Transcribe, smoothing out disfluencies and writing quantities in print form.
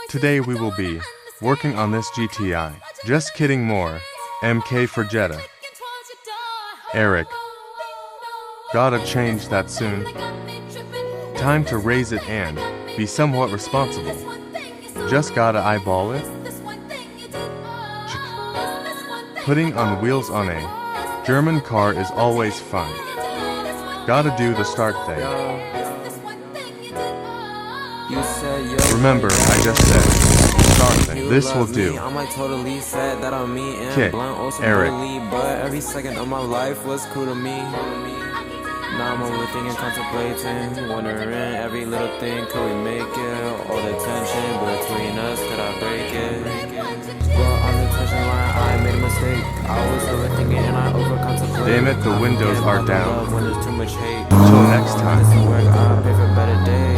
Today we will be working on this GTI. Just kidding, more. MK for Jetta. Eric. Gotta change that soon. Time to raise it and be somewhat responsible. Just gotta eyeball it. Putting on wheels on a German car is always fun. Gotta do the start thing. Remember, I just said start thing. This will do. Kit, Eric. But every second of my life was cool to me. Now I'm overthinking, contemplating, wondering every little thing, could we make it? All the tension between us, could I break it? Well, on the tension line, I made a mistake. I was overthinking and I overcontemplated. Damn it, the windows are down. When there's too much hate. Till next time. Work, I pray for better days.